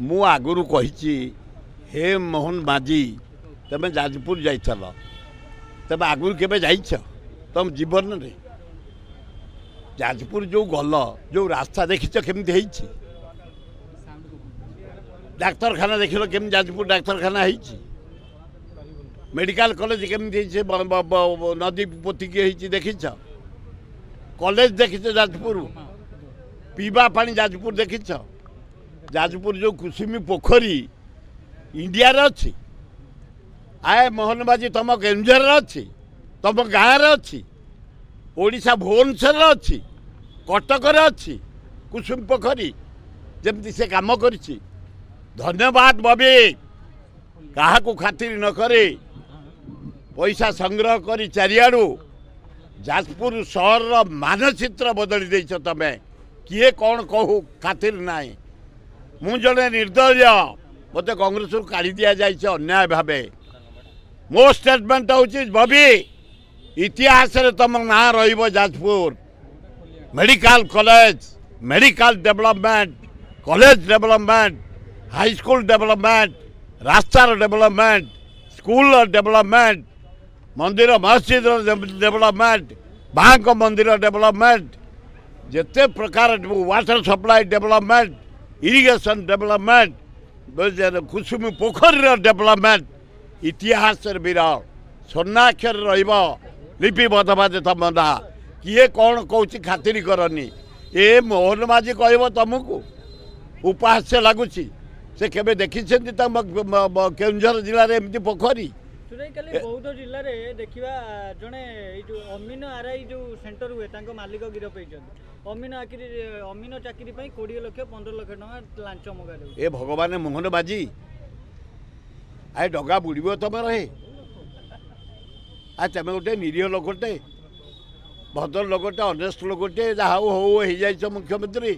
मु आगुरु कही हे मोहन माझी तमें जाजपुर जाइल तब आगुरु केबे जाइछ तुम जीवन रे जाजपुर जो गल जो रास्ता देखिछ केमती हेछि डाक्तरखाना देख केमी जाजपुर डाक्तरखाना हेछि मेडिकल कॉलेज केमती नदी पोतिकी हेछि देखिछ कॉलेज देखिछ जाजपुर पीवा पानी जाजपुर देखिछ जाजपुर जो कुसुमी पोखरी इंडिया रे अछि आए मोहन बाजी तुम केन्दुझर अच्छी तुम गाँव अच्छी ओडिशा भुवनेश्वर अच्छी कटक अच्छी कुसुम पोखरी जमती से काम करिछि धन्यवाद बबी क्या खातिर न करे पैसा संग्रह करी चारियाडू जाजपुर सहर मानचित्र बदली देछ तमे किए कौन कहू खातिर नाई मु जड़े निर्दलीय मत कांग्रेस काढ़ी दि जाए अन्याय भावे मो स्टेटमेंट हूँ बबी इतिहास रे तुम ना Rajpur medical college medical development college development high school development रास्तार डेवलपमेंट स्कूल डेवलपमेंट मंदिर मस्जिद डेवलपमेंट बैंक मंदिर डेवलपमेंट जिते प्रकार water supply development irrigation development कुसुमी पोखरी डेवलपमेंट इतिहास विराट स्वर्णाक्षर लिपिबद्ध तुम ना किए कौन कौच खातिर करनी ए मोहन माझी कह तुमको उपहास्य लगुच से केबे देखी केन्दुझर जिले में एमती पोखरी बौद्ध जिले में देखा जड़े जो अमीन आरआई जो सेंटर हुए मालिक गिरफ अमीन चाकरी 20 लाख 15 लाख टका लांच मगाई ए भगवान मोहन बाजी आए डगा बुड़ब तुम रहे आ तुम गोटे निरीह लोकटे भद्र लोकटे अनेस्ट लोकटे जहाँ हो जाइछ मुख्यमंत्री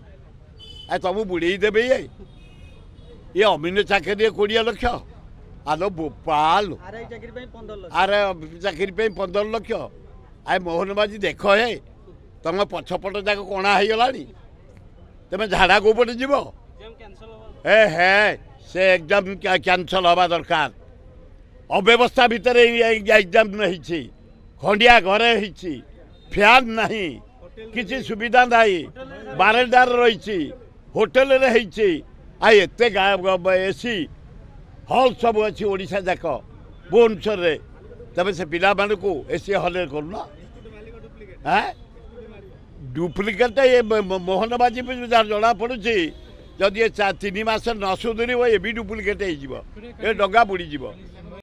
आ तुम बुड़े देवे ये अमीन चाकरी 20 लाख आलो बोपाल आर चाकरी 15 लाख आए मोहन बाजी देख हे तुम पछपट जाक कणा हो गला तुम झाड़ा कोपटे जीव ए हे से एग्जाम कैंसल हवा दरकार अव्यवस्था भितर एग्जाम नहीं खंडिया घरे फैन नहीं किसी सुविधा नहीं बारंडार रही होटेल एते एसी हल सब अच्छी ओडिशा जाक भुवनेश्वर रे तबे से पिला मान को एसी हल करना डुप्लिकेट ये मोहन बाजी जना पड़ुची जदि 3 मास न सुधर ये भी डुप्लिकेट हो डगा बुड़ी